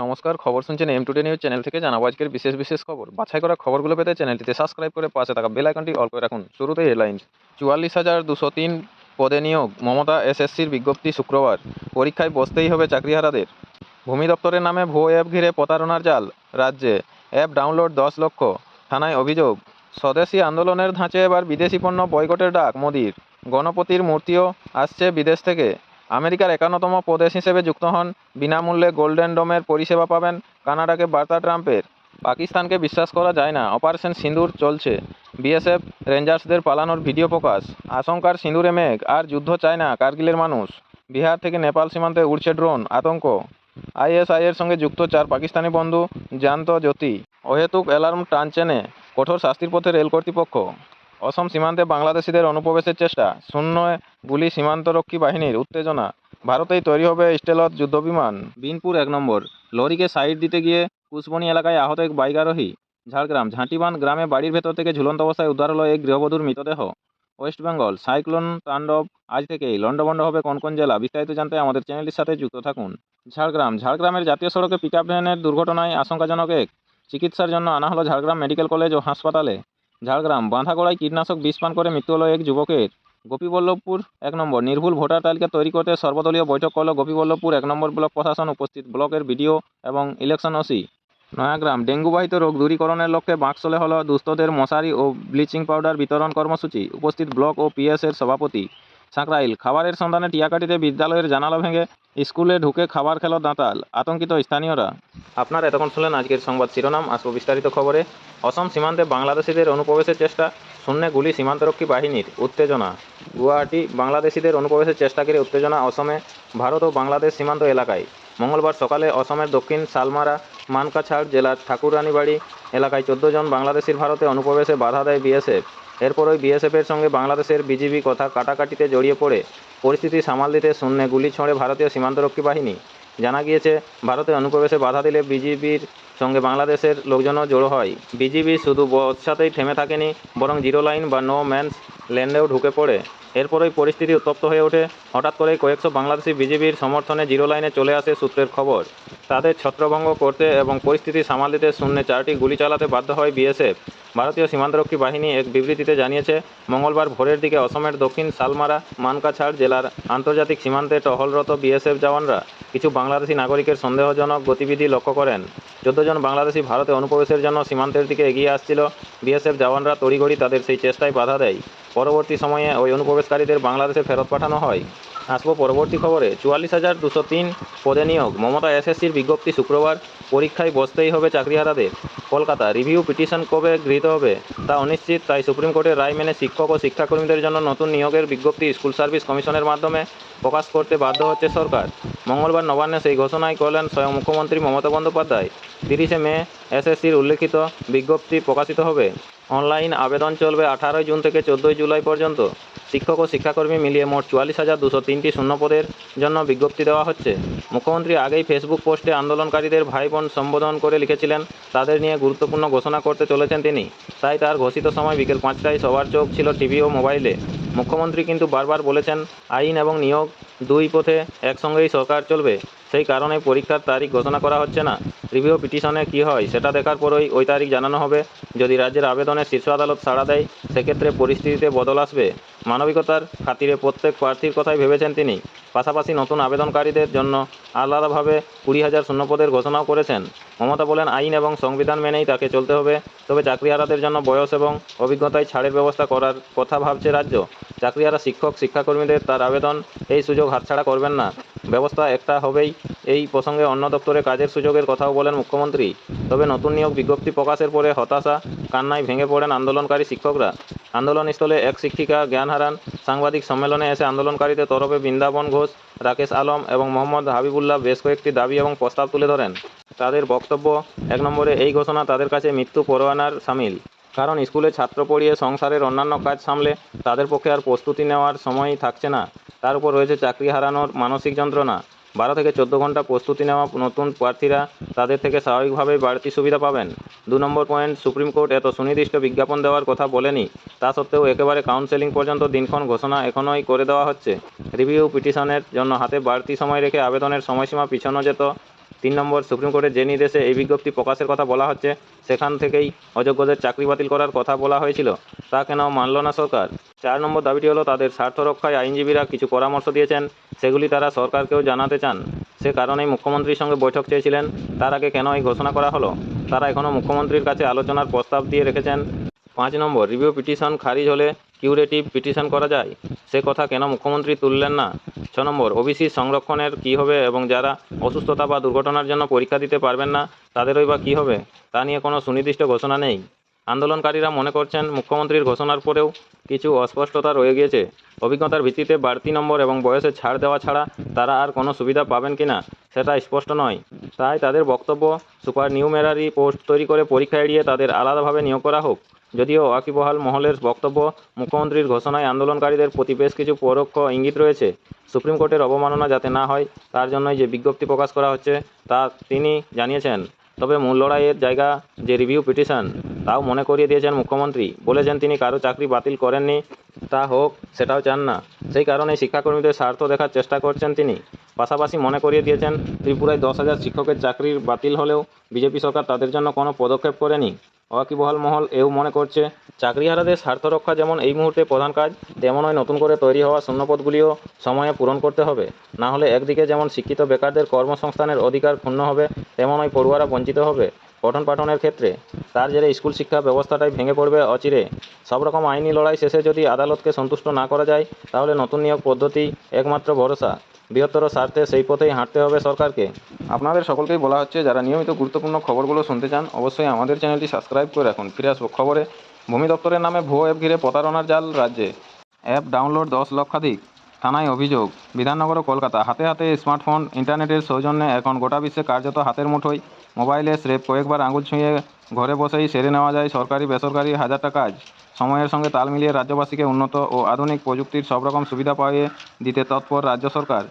নমস্কার, খবর শুনছেন টুডে নিউজ চ্যানেল থেকে। জানাবো আজকের বিশেষ বিশেষ খবর। বাছাই করা খবরগুলো পেতে চ্যানেলটিতে সাবস্ক্রাইব করে পাশে থাকা বেল আইকনটি অল করে রাখুন। শুরুতেই হেডলাইন্স। ৪৪,২০৩ পদে নিয়োগ, মমতা এসএসসির বিজ্ঞপ্তি শুক্রবার। পরীক্ষায় বসতেই হবে চাকরিহারাদের। ভূমি দপ্তরের নামে ভুয়ো অ্যাপ ঘিরে প্রতারণার জাল রাজ্যে। অ্যাপ ডাউনলোড ১০ লক্ষ, থানায় অভিযোগ। স্বদেশি আন্দোলনের ধাঁচে এবার বিদেশি পণ্য বয়কটের ডাক মোদির। গণপতির মূর্তিও আসছে বিদেশ থেকে। আমেরিকার ৫১তম প্রদেশ হিসেবে যুক্ত হন। বিনামূল্যে গোল্ডেন ডোমের পরিষেবা পাবেন। কানাডাকে বার্তা ট্রাম্পের। পাকিস্তানকে বিশ্বাস করা যায় না, অপারেশন সিঁদুর চলছে। বিএসএফ রেঞ্জার্সদের পালানোর ভিডিও প্রকাশ। আশঙ্কার সিঁদুরে মেঘ, আর যুদ্ধ চায় না কার্গিলের মানুষ। বিহার থেকে নেপাল সীমান্তে উড়ছে ড্রোন, আতঙ্ক। আইএসআইয়ের সঙ্গে যুক্ত ৪ পাকিস্তানি বন্ধু জ্যান্ত জ্যোতি। অহেতুক অ্যালার্ম টানছেনে, কঠোর শাস্তির পথে রেল কর্তৃপক্ষ। অসম সীমান্তে বাংলাদেশিদের অনুপ্রবেশের চেষ্টা, শূন্য গুলি সীমান্তরক্ষী বাহিনীর। উত্তেজনা, ভারতেই তৈরি হবে স্টেলথ যুদ্ধবিমান। বিনপুর ১ নম্বর, লরিকে সাইড দিতে গিয়ে কুশবনী এলাকায় আহত এক বাইক আরোহী। ঝাড়গ্রাম ঝাঁটিবান গ্রামে বাড়ির ভেতর থেকে ঝুলন্ত অবস্থায় উদ্ধার হলো এক গৃহবধূর মৃতদেহ। ওয়েস্ট বেঙ্গল সাইক্লোন তাণ্ডব, আজ থেকেই লন্ডভন্ড হবে কোন কোন জেলা। বিস্তারিত জানতে আমাদের চ্যানেলটির সাথে যুক্ত থাকুন। ঝাড়গ্রামের জাতীয় সড়কে পিকআপ ভ্যানের দুর্ঘটনায় আশঙ্কাজনক এক। চিকিৎসার জন্য আনা হলো ঝাড়গ্রাম মেডিকেল কলেজ ও হাসপাতালে। ঝাড়গ্রাম বাঁধাগড়ায় কীটনাশক বিষ পান করে মৃত্যু হলো এক যুবকের। গোপীবল্লভপুর ১ নম্বর, নির্ভুল ভোটার তালিকা তৈরি করতে সর্বদলীয় বৈঠক করল গোপীবল্লভপুর ১ নম্বর ব্লক প্রশাসন। উপস্থিত ব্লকের বিডিও এবং ইলেকশন ওসি। নয়াগ্রাম ডেঙ্গুবাহিত রোগ দূরীকরণের লক্ষ্যে বাক্সলে হলো দুস্থদের মশারি ও ব্লিচিং পাউডার বিতরণ কর্মসূচি। উপস্থিত ব্লক ও পিএসের সভাপতি। সাঁকরাইল খাবারের সন্ধানে টিয়াকাটিতে বিদ্যালয়ের জানালা ভেঙে স্কুলে ঢুকে খাবার খেল দাঁতাল, আতঙ্কিত স্থানীয়রা। আপনারা এতক্ষণ শুনলেন আজকের সংবাদ শিরোনাম। আসবো বিস্তারিত খবরে। অসম সীমান্তে বাংলাদেশিদের অনুপ্রবেশের চেষ্টা, শূন্যে গুলি সীমান্তরক্ষী বাহিনীর। উত্তেজনা, গুয়াহাটি বাংলাদেশিদের অনুপ্রবেশের চেষ্টা ঘিরে উত্তেজনা অসমে। ভারত ও বাংলাদেশ সীমান্ত এলাকায় মঙ্গলবার সকালে অসমের দক্ষিণ সালমারা মানকাছাড় জেলার ঠাকুরানীবাড়ি এলাকায় ১৪ জন বাংলাদেশির ভারতে অনুপ্রবেশে বাধা দেয় বিএসএফ। এরপরই বিএসএফের সঙ্গে বাংলাদেশের বিজিবি কথা কাটাকাটিতে জড়িয়ে পড়ে পরিস্থিতি সামাল দিতে শূন্যে গুলি ছোঁড়ে ভারতীয় সীমান্তরক্ষী বাহিনী। জানা গিয়েছে, ভারতে অনুপ্রবেশে বাধা দিলে বিজিবির সঙ্গে বাংলাদেশের লোকজনও জড়ো হয়। বিজিবি শুধু বর্ষাতেই থেমে থাকেনি, বরং জিরো লাইন বা নো ম্যানস ল্যান্ডেও ঢুকে পড়ে। এরপরই পরিস্থিতি উত্তপ্ত হয়ে ওঠে। হঠাৎ করেই কয়েকশো বাংলাদেশি বিজিবির সমর্থনে জিরো লাইনে চলে আসে সূত্রের খবর। তাদের ছত্রভঙ্গ করতে এবং পরিস্থিতি সামাল দিতে শূন্যে 4টি গুলি চালাতে বাধ্য হয় বিএসএফ। ভারতীয় সীমান্তরক্ষী বাহিনী এক বিবৃতিতে জানিয়েছে, মঙ্গলবার ভোরের দিকে অসমের দক্ষিণ সালমারা মানকাছাড় জেলার আন্তর্জাতিক সীমান্তে টহলরত বিএসএফ জওয়ানরা কিছু বাংলাদেশি নাগরিকের সন্দেহজনক গতিবিধি লক্ষ্য করেন। ১৪ জন বাংলাদেশি ভারতে অনুপ্রবেশের জন্য সীমান্তের দিকে এগিয়ে আসছিল। বিএসএফ জওয়ানরা তড়িঘড়ি তাদের সেই চেষ্টায় বাধা দেয়। পরবর্তী সময়ে ওই অনুপ্রবেশকারীদের বাংলাদেশে ফেরত পাঠানো হয়। আসবো পরবর্তী খবরে। ৪৪,২০৩ পদে নিয়োগ, মমতা এসএসসির বিজ্ঞপ্তি শুক্রবার। পরীক্ষায় বসতেই হবে চাকরিহারাদের। কলকাতা রিভিউ পিটিশন কবে গৃহীত হবে তা অনিশ্চিত, তাই সুপ্রিম কোর্টের রায় মেনে শিক্ষক ও শিক্ষাকর্মীদের জন্য নতুন নিয়োগের বিজ্ঞপ্তি স্কুল সার্ভিস কমিশনের মাধ্যমে প্রকাশ করতে বাধ্য হচ্ছে সরকার। মঙ্গলবার নবান্নে সেই ঘোষণাই করলেন স্বয়ং মুখ্যমন্ত্রী মমতা বন্দ্যোপাধ্যায়। ৩০শে মে এসএসসির উল্লেখিত বিজ্ঞপ্তি প্রকাশিত হবে। অনলাইন আবেদন চলবে ১৮ জুন থেকে ১৪ জুলাই পর্যন্ত। শিক্ষক ও শিক্ষাকর্মী মিলিয়ে মোট ৪৪,২০৩টি শূন্যপদের জন্য বিজ্ঞপ্তি দেওয়া হচ্ছে। মুখ্যমন্ত্রী আগেই ফেসবুক পোস্টে আন্দোলনকারীদের ভাই বোন সম্বোধন করে লিখেছিলেন, তাদের নিয়ে গুরুত্বপূর্ণ ঘোষণা করতে চলেছেন তিনি। তাই তার ঘোষিত সময় বিকেল ৫টায় সবার চোখ ছিল টিভি ও মোবাইলে। মুখ্যমন্ত্রী কিন্তু বারবার বলেছেন, আইন এবং নিয়োগ দুই পথে একসঙ্গেই সরকার চলবে। সেই কারণে পরীক্ষার তারিখ ঘোষণা করা হচ্ছে না। রিভিউ পিটিশনে কী হয় সেটা দেখার পরই ওই তারিখ জানানো হবে। যদি রাজ্যের আবেদনে শীর্ষ আদালত সাড়া দেয়, সেক্ষেত্রে পরিস্থিতিতে বদল আসবে। মানবিকতার খাতিরে প্রত্যেক প্রার্থীর কথাই ভেবেছেন তিনি। পাশাপাশি নতুন আবেদনকারীদের জন্য আলাদাভাবে ২০,০০০ শূন্যপদের ঘোষণাও করেছেন। মমতা বলেন, আইন এবং সংবিধান মেনেই তাকে চলতে হবে। তবে চাকরিহারাদের জন্য বয়স এবং অভিজ্ঞতায় ছাড়ের ব্যবস্থা করার কথা ভাবছে রাজ্য। চাকরিহারা শিক্ষক শিক্ষাকর্মীদের তার আবেদন এই সুযোগ হাতছাড়া করবেন না। ব্যবস্থা একটা হবেই। এই প্রসঙ্গে অন্য দপ্তরে কাজের সুযোগের কথাও বলেন মুখ্যমন্ত্রী। তবে নতুন নিয়োগ বিজ্ঞপ্তি প্রকাশের পরে হতাশা, কান্নায় ভেঙে পড়েন আন্দোলনকারী শিক্ষকরা। আন্দোলনস্থলে এক শিক্ষিকা জ্ঞান হারান। সাংবাদিক সম্মেলনে এসে আন্দোলনকারীদের তরফে বৃন্দাবন ঘোষ, রাকেশ আলম এবং মোহাম্মদ হাবিবুল্লাহ বেশ কয়েকটি দাবি এবং প্রস্তাব তুলে ধরেন। তাদের বক্তব্য, ১ নম্বরে, এই ঘোষণা তাদের কাছে মৃত্যু পরোয়ানার সামিল। কারণ স্কুলে ছাত্র পড়িয়ে সংসারের অন্যান্য কাজ সামলে তাদের পক্ষে আর প্রস্তুতি নেওয়ার সময়ই থাকছে না। তার উপর রয়েছে চাকরি হারানোর মানসিক যন্ত্রণা। ১২ থেকে ১৪ ঘন্টা প্রস্তুতি নেওয়া নতুন প্রার্থীরা তাদের থেকে স্বাভাবিকভাবেই বাড়তি সুবিধা পাবেন। ২ নম্বর পয়েন্ট, সুপ্রিম কোর্ট এত সুনির্দিষ্ট বিজ্ঞাপন দেওয়ার কথা বলেনি। তা সত্ত্বেও একেবারে কাউন্সেলিং পর্যন্ত দিনক্ষণ ঘোষণা এখনই করে দেওয়া হচ্ছে। রিভিউ পিটিশনের জন্য হাতে বাড়তি সময় রেখে আবেদনের সময়সীমা পিছানো যেত 3 নম্বর, সুপ্রিম কোর্টের যে নির্দেশে এই বিজ্ঞপ্তি প্রকাশের কথা বলা হচ্ছে সেখান থেকেই অযোগ্যদের চাকরি বাতিল করার কথা বলা হয়েছিল, তা কেন মানল না সরকার? 4 নম্বর দাবিটি হলো তাদের স্বার্থ রক্ষায় আইনজীবীরা কিছু পরামর্শ দিয়েছেন, সেগুলি তারা সরকারকেও জানাতে চান। সে কারণেই মুখ্যমন্ত্রীর সঙ্গে বৈঠক চেয়েছিলেন। তার আগে কেন এই ঘোষণা করা হলো? তারা এখনও মুখ্যমন্ত্রীর কাছে আলোচনার প্রস্তাব দিয়ে রেখেছেন। 5 নম্বর, রিভিউ পিটিশন খারিজ হলে কিউরেটিভ পিটিশন করা যায়, সে কথা কেন মুখ্যমন্ত্রী তুললেন না? 6 নম্বর, ওবিসি সংরক্ষণের কী হবে এবং যারা অসুস্থতা বা দুর্ঘটনার জন্য পরীক্ষা দিতে পারবেন না তাদেরই বা কী হবে, তা নিয়ে কোনো সুনির্দিষ্ট ঘোষণা নেই। আন্দোলনকারীরা মনে করছেন মুখ্যমন্ত্রীর ঘোষণার পরেও কিছু অস্পষ্টতা রয়ে গিয়েছে। অভিজ্ঞতার ভিত্তিতে বাড়তি নম্বর এবং বয়সে ছাড় দেওয়া ছাড়া তারা আর কোনো সুবিধা পাবেন কিনা সেটা স্পষ্ট নয়। তাই তাদের বক্তব্য, সুপার নিউমেরারি পোস্ট তৈরি করে পরীক্ষা এড়িয়ে তাদের আলাদাভাবে নিয়োগ করা হোক। যদিও ওয়াকিবহাল মহলের বক্তব্য, মুখ্যমন্ত্রীর ঘোষণায় আন্দোলনকারীদের প্রতি বেশ কিছু পরোক্ষ ইঙ্গিত রয়েছে। সুপ্রিম কোর্টের অবমাননা যাতে না হয় তার জন্যই যে বিজ্ঞপ্তি প্রকাশ করা হচ্ছে তা তিনি জানিয়েছেন। তবে মূল লড়াইয়ের জায়গা যে রিভিউ পিটিশন, তাও মনে করিয়ে দিয়েছেন মুখ্যমন্ত্রী। বলেছেন তিনি কারো চাকরি বাতিল করেননি, তা হোক সেটাও চান না। সেই কারণেই শিক্ষাকর্মীদের স্বার্থ দেখার চেষ্টা করছেন তিনি। পাশাপাশি মনে করিয়ে দিয়েছেন ত্রিপুরায় 10,000 শিক্ষকের চাকরির বাতিল হলেও বিজেপি সরকার তাদের জন্য কোনো পদক্ষেপ করেনি। ওয়াকিবহাল মহল এও মনে করছে চাকরিহারাদের স্বার্থ রক্ষা যেমন এই মুহূর্তে প্রধান কাজ, তেমনই নতুন করে তৈরি হওয়া শূন্যপদগুলিও সময়ে পূরণ করতে হবে। না হলে একদিকে যেমন শিক্ষিত বেকারদের কর্মসংস্থানের অধিকার ক্ষুণ্ণ হবে, তেমনই পড়ুয়ারা বঞ্চিত হবে পঠন পাঠনের ক্ষেত্রে। তার জেরে স্কুল শিক্ষা ব্যবস্থাটাই ভেঙে পড়বে অচিরে। সব রকম আইনি লড়াই শেষে যদি আদালতকে সন্তুষ্ট না করা যায় তাহলে নতুন নিয়োগ পদ্ধতি একমাত্র ভরসা। বৃহত্তর স্বার্থে সেই পথেই হাঁটতে হবে সরকারকে। আপনাদের সকলকেই বলা হচ্ছে, যারা নিয়মিত গুরুত্বপূর্ণ খবরগুলো শুনতে চান অবশ্যই আমাদের চ্যানেলটি সাবস্ক্রাইব করে রাখুন। ফিরে আসবো খবরে। ভূমি দপ্তরের নামে ভুয়ো অ্যাপ ঘিরে প্রতারণার জাল রাজ্যে। অ্যাপ ডাউনলোড 10 লক্ষাধিক, থানায় অভিযোগ। বিধাননগর ও কলকাতা, হাতে হাতে স্মার্টফোন, ইন্টারনেটের সৌজন্যে এখন গোটা বিশ্বে কার্যত হাতের মুঠোয় মোবাইলে স্রেফ কয়েকবার আঙুল ছুঁয়ে ঘরে বসেই সেরে নেওয়া যায় সরকারি বেসরকারি হাজারটা কাজ। সময়ের সঙ্গে তাল মিলিয়ে রাজ্যবাসীকে উন্নত ও আধুনিক প্রযুক্তির সব রকম সুবিধা পাইয়ে দিতে তৎপর রাজ্য সরকার।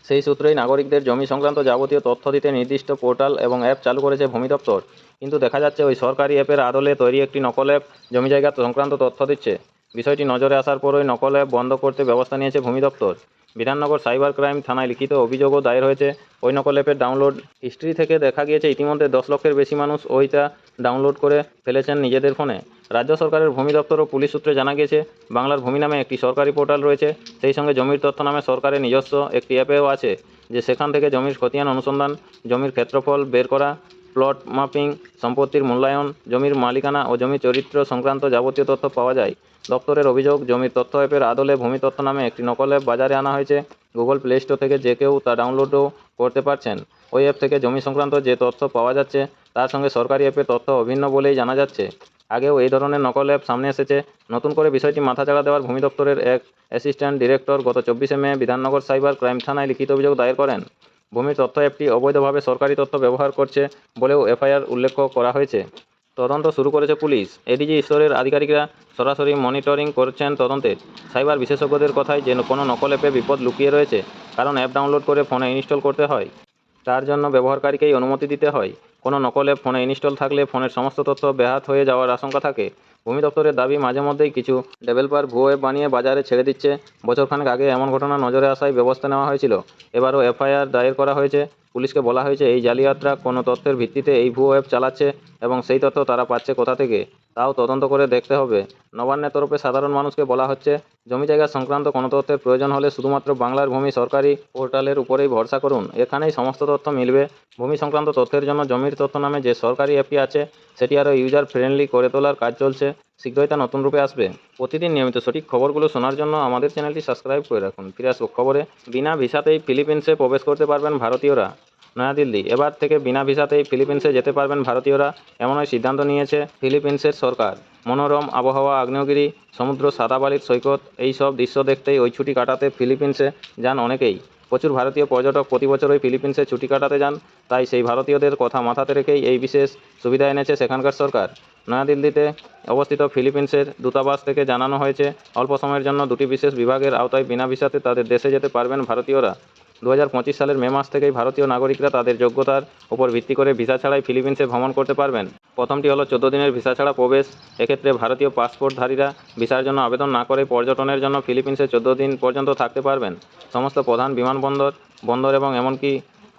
সেই সূত্রেই নাগরিকদের জমি সংক্রান্ত যাবতীয় তথ্য দিতে নির্দিষ্ট পোর্টাল এবং অ্যাপ চালু করেছে ভূমি দপ্তর। কিন্তু দেখা যাচ্ছে ওই সরকারি অ্যাপের আদলে তৈরি একটি নকল অ্যাপ জমি জায়গা সংক্রান্ত তথ্য দিচ্ছে। বিষয়টি নজরে আসার পরই নকল অ্যাপ বন্ধ করতে ব্যবস্থা নিয়েছে ভূমি দপ্তর। বিধাননগর সাইবার ক্রাইম থানায় লিখিত অভিযোগও দায়ের হয়েছে। ওই নকল অ্যাপের ডাউনলোড হিস্ট্রি থেকে দেখা গিয়েছে ইতিমধ্যে 10 লক্ষের বেশি মানুষ ওইটা ডাউনলোড করে ফেলেছেন নিজেদের ফোনে। রাজ্য সরকারের ভূমি দপ্তর ও পুলিশ সূত্রে জানা গিয়েছে বাংলার ভূমি নামে একটি সরকারি পোর্টাল রয়েছে, সেই সঙ্গে জমির তথ্য নামে সরকারের নিজস্ব একটি অ্যাপেও আছে, যে সেখান থেকে জমির খতিয়ান অনুসন্ধান, জমির ক্ষেত্রফল বের করা, প্লট মাপিং, সম্পত্তির মূল্যায়ন, জমির মালিকানা ও জমির চরিত্র সংক্রান্ত যাবতীয় তথ্য পাওয়া যায়। দপ্তরের অভিযোগ, জমির তথ্য অ্যাপের আদলে ভূমি তথ্য নামে একটি নকল অ্যাপ বাজারে আনা হয়েছে। গুগল প্লে স্টোর থেকে যে কেউ তা ডাউনলোডও করতে পারছেন। ওই অ্যাপ থেকে জমি সংক্রান্ত যে তথ্য পাওয়া যাচ্ছে তার সঙ্গে সরকারি অ্যাপের তথ্য অভিন্ন বলেই জানা যাচ্ছে। আগেও এই ধরনের নকল অ্যাপ সামনে এসেছে। নতুন করে বিষয়টি মাথাচাড়া দেওয়ার ভূমি দপ্তরের এক অ্যাসিস্ট্যান্ট ডিরেক্টর গত 24শে মে বিধাননগর সাইবার ক্রাইম থানায় লিখিত অভিযোগ দায়ের করেন। ভূমির তথ্য অ্যাপটি অবৈধভাবে সরকারি তথ্য ব্যবহার করছে বলেও এফআইআর উল্লেখ করা হয়েছে। তদন্ত শুরু করেছে পুলিশ। এডিজি স্তরের আধিকারিকরা সরাসরি মনিটরিং করছেন তদন্তের। সাইবার বিশেষজ্ঞদের কথায় যে কোনো নকল অ্যাপে বিপদ লুকিয়ে রয়েছে, কারণ অ্যাপ ডাউনলোড করে ফোনে ইনস্টল করতে হয়, তার জন্য ব্যবহারকারীকেই অনুমতি দিতে হয়। কোনো নকল অ্যাপ ফোনে ইনস্টল থাকলে ফোনের সমস্ত তথ্য ব্যাহত হয়ে যাওয়ার আশঙ্কা থাকে। ভূমি দপ্তরের দাবি, মাঝে মধ্যেই কিছু ডেভেলপার ভুয়ো অ্যাপ বানিয়ে বাজারে ছেড়ে দিচ্ছে। বছরখানেক আগে এমন ঘটনা নজরে আসায় ব্যবস্থা নেওয়া হয়েছিল। এবারও এফআইআর দায়ের করা হয়েছে। পুলিশকে বলা হয়েছে এই জালিয়াতরা কোনো তথ্যের ভিত্তিতে এই ভুয়ো অ্যাপ চালাচ্ছে এবং সেই তথ্য তারা পাচ্ছে কোথা থেকে তাও তদন্ত করে দেখতে হবে। নবান্নের তরফে সাধারণ মানুষকে বলা হচ্ছে জমি জায়গা সংক্রান্ত কোনো তথ্যের প্রয়োজন হলে শুধুমাত্র বাংলার ভূমি সরকারি পোর্টালের উপরেই ভরসা করুন, এখানেই সমস্ত তথ্য মিলবে। ভূমি সংক্রান্ত তথ্যের জন্য জমির তথ্য নামে যে সরকারি অ্যাপটি আছে সেটি আরও ইউজার ফ্রেন্ডলি করে তোলার কাজ চলছে। শীঘ্রই তা নতুন রূপে আসবে। প্রতিদিন নিয়মিত সঠিক খবরগুলো শোনার জন্য আমাদের চ্যানেলটি সাবস্ক্রাইব করে রাখুন। ফিরে আসবো খবরে। বিনা ভিসাতেই ফিলিপিন্সে প্রবেশ করতে পারবেন ভারতীয়রা। নয়াদিল্লি, এবার থেকে বিনা ভিসাতেই ফিলিপিন্সে যেতে পারবেন ভারতীয়রা, এমনই সিদ্ধান্ত নিয়েছে ফিলিপিন্সের সরকার। মনোরম আবহাওয়া, আগ্নেয়গিরি, সমুদ্র, সাদা বালির সৈকত, এই সব দৃশ্য দেখতেই ওই ছুটি কাটাতে ফিলিপিন্সে যান অনেকেই। প্রচুর ভারতীয় পর্যটক প্রতি বছরই ফিলিপিন্সে ছুটি কাটাতে যান, তাই সেই ভারতীয়দের কথা মাথাতে রেখেই এই বিশেষ সুবিধা এনেছে সেখানকার সরকার। নয়াদিল্লিতে অবস্থিত ফিলিপিন্সের দূতাবাস থেকে জানানো হয়েছে অল্প সময়ের জন্য দুটি বিশেষ বিভাগের আওতায় বিনা ভিসাতে তাদের দেশে যেতে পারবেন ভারতীয়রা। 2025 সালের মে মাস থেকেই ভারতীয় নাগরিকরা তাদের যোগ্যতার উপর ভিত্তি করে ভিসা ছাড়াই ফিলিপিন্সে ভ্রমণ করতে পারবেন। প্রথমটি হলো 14 দিনের ভিসা ছাড়া প্রবেশ। এক্ষেত্রে ভারতীয় পাসপোর্টধারীরা ভিসার জন্য আবেদন না করে পর্যটনের জন্য ফিলিপিন্সে 14 দিন পর্যন্ত থাকতে পারবেন। সমস্ত প্রধান বিমানবন্দর, বন্দর এবং এমনকি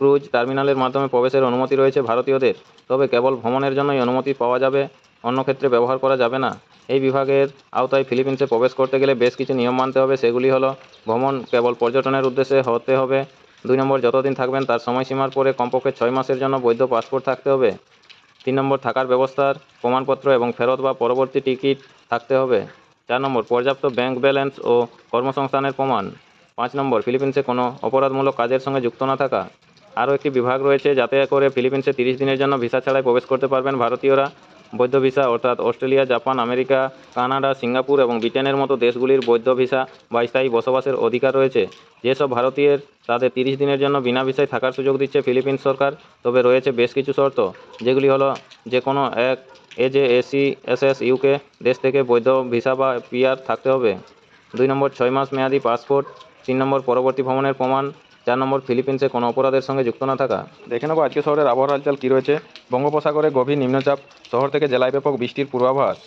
ক্রুজ টার্মিনালের মাধ্যমে প্রবেশের অনুমতি রয়েছে ভারতীয়দের, তবে কেবল ভ্রমণের জন্যই অনুমতি পাওয়া যাবে, অন্য ক্ষেত্রে ব্যবহার করা যাবে না। এই বিভাগের আওতায় ফিলিপিন্সে প্রবেশ করতে গেলে বেশ কিছু নিয়ম মানতে হবে। সেগুলি হলো: ভ্রমণ কেবল পর্যটনের উদ্দেশ্যে হতে হবে। 2 নম্বর, যতদিন থাকবেন তার সময়সীমার পরে কমপক্ষে 6 মাসের জন্য বৈধ পাসপোর্ট থাকতে হবে। 3 নম্বর, থাকার ব্যবস্থার প্রমাণপত্র এবং ফেরত বা পরবর্তী টিকিট থাকতে হবে। 4 নম্বর, পর্যাপ্ত ব্যাংক ব্যালেন্স ও কর্মসংস্থানের প্রমাণ। 5 নম্বর, ফিলিপিন্সে কোনো অপরাধমূলক কাজের সঙ্গে যুক্ত না থাকা। আরও একটি বিভাগ রয়েছে যাতে করে ফিলিপিন্সে 30 দিনের জন্য ভিসা ছাড়াই প্রবেশ করতে পারবেন ভারতীয়রা। বৈধ ভিসা অর্থাৎ Australia, Japan, America, Canada, Singapore এবং ব্রিটেনের মতো দেশগুলির বৈধ ভিসা বা স্থায়ী বসবাসের অধিকার রয়েছে। যেসব ভারতীয়ের তাদের 30 দিনের জন্য বিনা ভিসায় থাকার সুযোগ দিচ্ছে ফিলিপিন্স সরকার, তবে রয়েছে বেশ কিছু শর্ত, যেগুলি হলো: যে কোনো এক AJACSS UK দেশ থেকে বৈধ ভিসা বা PR থাকতে হবে। 2 নম্বর, 6 মাস মেয়াদি পাসপোর্ট। 3 নম্বর, পরবর্তী ভ্রমণের প্রমাণ। 4 নম্বর, ফিলিপিন্সে কোনো অপরাধের সঙ্গে যুক্ত না থাকা। দেখে নেব আজকে শহরের আবহাওয়ার হালচাল কী রয়েছে। বঙ্গোপসাগরে গভীর নিম্নচাপ, শহর থেকে জেলায় ব্যাপক বৃষ্টির পূর্বাভাস।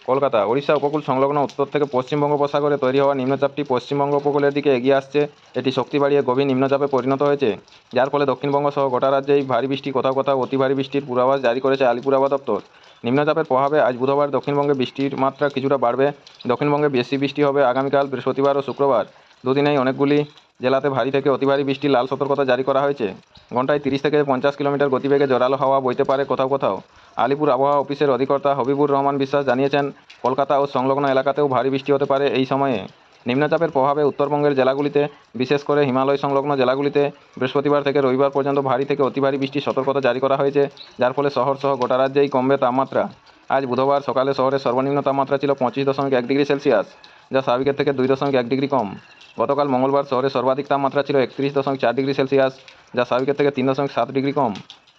কলকাতা, ওড়িশা উপকূল সংলগ্ন উত্তর থেকে পশ্চিম বঙ্গোপসাগরে তৈরি হওয়া নিম্নচাপটি পশ্চিমবঙ্গ উপকূলের দিকে এগিয়ে আসছে। এটি শক্তি বাড়িয়ে গভীর নিম্নচাপে পরিণত হয়েছে, যার ফলে দক্ষিণবঙ্গ সহ গোটা রাজ্যেই ভারী বৃষ্টি, কোথাও কোথাও অতি ভারী বৃষ্টির পূর্বাভাস জারি করেছে আলিপুর আবহাওয়া দপ্তর। নিম্নচাপের প্রভাবে আজ বুধবার দক্ষিণবঙ্গে বৃষ্টির মাত্রা কিছুটা বাড়বে। দক্ষিণবঙ্গে বেশি বৃষ্টি হবে আগামীকাল বৃহস্পতিবার ও শুক্রবার। দুদিনেই অনেকগুলি জেলাতে ভারী থেকে অতি ভারী বৃষ্টির লাল সতর্কতা জারি করা হয়েছে। ঘন্টায় 30 থেকে 50 কিলোমিটার গতিবেগে জোরালো হাওয়া বইতে পারে কোথাও কোথাও। আলিপুর আবহাওয়া অফিসের অধিকর্তা হবিবুর রহমান বিশ্বাস জানিয়েছেন, কলকাতা ও সংলগ্ন এলাকাতেও ভারী বৃষ্টি হতে পারে এই সময়ে। নিম্নচাপের প্রভাবে উত্তরবঙ্গের জেলাগুলিতে, বিশেষ করে হিমালয় সংলগ্ন জেলাগুলিতে বৃহস্পতিবার থেকে রবিবার পর্যন্ত ভারী থেকে অতি ভারী বৃষ্টির সতর্কতা জারি করা হয়েছে, যার ফলে শহর সহ গোটা রাজ্যেই কমবে তাপমাত্রা। আজ বুধবার সকালে শহরের সর্বনিম্ন তাপমাত্রা ছিল 25.1 ডিগ্রি সেলসিয়াস, যা স্বাভাবিকের থেকে 2.1 ডিগ্রি কম। গতকাল মঙ্গলবার শহরের সর্বাধিক তাপমাত্রা ছিল 31.4 ডিগ্রি সেলসিয়াস, যা স্বাভাবিকের থেকে 3.7 ডিগ্রি কম।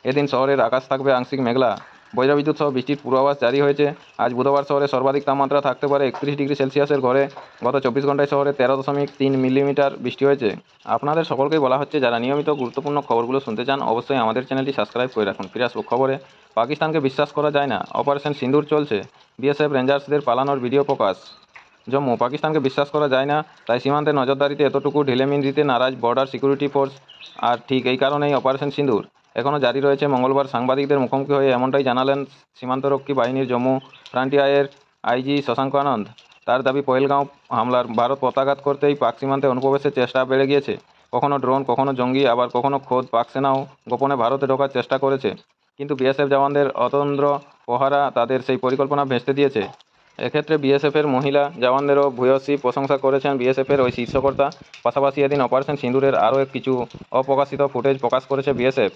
এদিন শহরের আকাশ থাকবে আংশিক মেঘলা। বজ্রবিদ্যুৎ সহ বৃষ্টির পূর্বাভাস জারি হয়েছে। আজ বুধবার শহরে সর্বাধিক তাপমাত্রা থাকতে পারে 31 ডিগ্রি সেলসিয়াসের ঘরে। গত 24 ঘন্টায় শহরে 13.3 মিলিমিটার বৃষ্টি হয়েছে। আপনাদের সকলকেই বলা হচ্ছে, যারা নিয়মিত গুরুত্বপূর্ণ খবরগুলো শুনতে চান অবশ্যই আমাদের চ্যানেলটি সাবস্ক্রাইব করে রাখুন। ফিরে আসবো খবরে। পাকিস্তানকে বিশ্বাস করা যায় না, অপারেশন সিন্দুর চলছে, BSF রেঞ্জার্সদের পালানোর ভিডিও প্রকাশ। জম্মু, পাকিস্তানকে বিশ্বাস করা যায় না, তাই সীমান্তে নজরদারিতে এতটুকু ঢিলেমি দিতে নারাজ বর্ডার সিকিউরিটি ফোর্স। আর ঠিক এই কারণেই অপারেশন সিন্দুর এখনও জারি রয়েছে। মঙ্গলবার সাংবাদিকদের মুখোমুখি হয়ে এমনটাই জানালেন সীমান্তরক্ষী বাহিনীর জম্মু ফ্রন্টিয়ারের IG শশাঙ্ক আনন্দ। তার দাবি, পহেলগাঁও হামলার ভারত প্রত্যাঘাত করতেই পাক সীমান্তে অনুপ্রবেশের চেষ্টা বেড়ে গিয়েছে। কখনো ড্রোন, কখনো জঙ্গি, আবার কখনো খোদ পাক সেনাও গোপনে ভারতে ঢোকার চেষ্টা করেছে, কিন্তু BSF জওয়ানদের অতন্দ্র প্রহারা তাদের সেই পরিকল্পনা ভেস্তে দিয়েছে। এক্ষেত্রে BSF-এর মহিলা জওয়ানদেরও ভূয়সী প্রশংসা করেছেন BSF-এর ওই শীর্ষকর্তা। পাশাপাশি এদিন অপারেশন সিন্দুরের আরও কিছু অপ্রকাশিত ফুটেজ প্রকাশ করেছে BSF,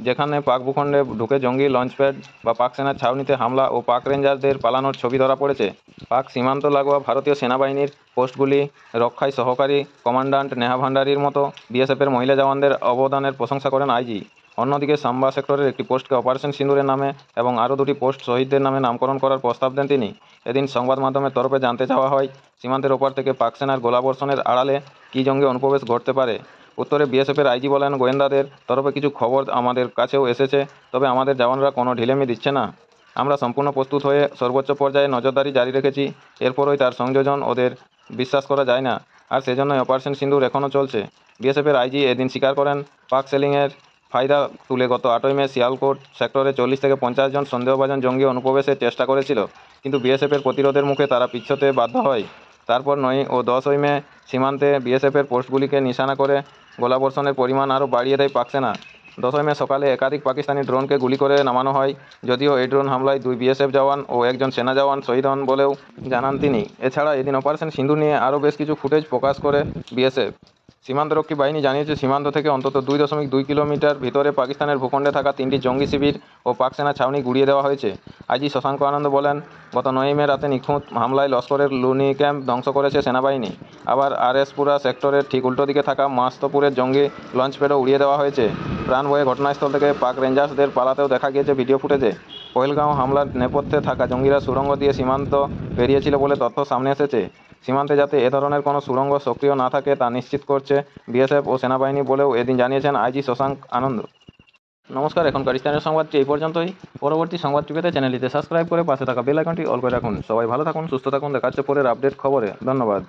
যেখানে পাক ভূখণ্ডে ঢুকে জঙ্গি লঞ্চপ্যাড বা পাক সেনার ছাউনিতে হামলা ও পাক রেঞ্জারদের পালানোর ছবি ধরা পড়েছে। পাক সীমান্ত লাগোয়া ভারতীয় সেনাবাহিনীর পোস্টগুলি রক্ষায় সহকারী কমান্ড্যান্ট নেহা ভান্ডারির মতো BSF-এর মহিলা জওয়ানদের অবদানের প্রশংসা করেন IG। অন্যদিকে সাম্বা সেক্টরের একটি পোস্টকে অপারেশন সিন্দুরের নামে এবং আরও 2টি পোস্ট শহীদদের নামে নামকরণ করার প্রস্তাব দেন তিনি। এদিন সংবাদ মাধ্যমের তরফে জানতে চাওয়া হয়, সীমান্তের ওপার থেকে পাক সেনার গোলাবর্ষণের আড়ালে কী জঙ্গি অনুপ্রবেশ ঘটতে পারে। উত্তরে BSF-এর IG বলেন, গোয়েন্দাদের তরফে কিছু খবর আমাদের কাছেও এসেছে, তবে আমাদের জওয়ানরা কোনো ঢিলেমি দিচ্ছে না। আমরা সম্পূর্ণ প্রস্তুত হয়ে সর্বোচ্চ পর্যায়ে নজরদারি জারি রেখেছি। এরপরই তার সংযোজন ওদের বিশ্বাস করা যায় না, আর সেজন্যই অপারেশন সিন্দুর এখনও চলছে। BSF-এর IG এদিন স্বীকার করেন, পাক সেলিংয়ের ফায়দা তুলে গত 8ই মে শিয়ালকোট সেক্টরে 40 থেকে 50 জন সন্দেহভাজন জঙ্গি অনুপ্রবেশের চেষ্টা করেছিল, কিন্তু BSF-এর প্রতিরোধের মুখে তারা পিছতে বাধ্য হয়। তারপর 9 ও 10ই মে সীমান্তে BSF-এর পোস্টগুলিকে নিশানা করে গোলাবর্ষণের পরিমাণ আরও বাড়িয়ে দেয় পাক সেনা। 10ই মে সকালে একাধিক পাকিস্তানি ড্রোনকে গুলি করে নামানো হয়, যদিও এই ড্রোন হামলায় 2 BSF জওয়ান ও 1 জন সেনা জওয়ান শহীদ হন বলেও জানান তিনি। এছাড়া এদিন অপারেশন সিন্দুর নিয়ে আরও বেশ কিছু ফুটেজ প্রকাশ করে BSF। সীমান্তরক্ষী বাহিনী জানিয়েছে, সীমান্ত থেকে অন্তত 2.2 কিলোমিটার ভিতরে পাকিস্তানের ভূখণ্ডে থাকা 3টি জঙ্গি শিবির ও পাক সেনা ছাউনি গুড়িয়ে দেওয়া হয়েছে। IG শশাঙ্ক আনন্দ বলেন, গত 9ই মে রাতে নিখুঁত হামলায় লস্করের লুনি ক্যাম্প ধ্বংস করেছে সেনাবাহিনী। আবার RSপুরা সেক্টরের ঠিক উল্টো দিকে থাকা মাস্তপুরের জঙ্গি লঞ্চপ্যাডও উড়িয়ে দেওয়া হয়েছে। প্রাণ ভয়ে ঘটনাস্থল থেকে পাক রেঞ্জার্সদের পালাতেও দেখা গিয়েছে ভিডিও ফুটেজে। পহেলগাঁও হামলার নেপথ্যে থাকা জঙ্গিরা সুড়ঙ্গ দিয়ে সীমান্ত পেরিয়েছিল বলে তথ্য সামনে এসেছে। সীমান্তে যাতে এ ধরনের কোনো সুড়ঙ্গ সক্রিয় না থাকে তা নিশ্চিত করছে BSF ও সেনাবাহিনী বলেও এদিন জানিয়েছেন IG শশাঙ্ক আনন্দ। নমস্কার, এখনকার স্থানীয় সংবাদটি এই পর্যন্তই। পরবর্তী সংবাদটি পেতে চ্যানেলটিতে সাবস্ক্রাইব করে পাশে থাকা বেল আইকনটি অল করে রাখুন। সবাই ভালো থাকুন, সুস্থ থাকুন। দেখা হচ্ছে পরের আপডেট খবরে। ধন্যবাদ।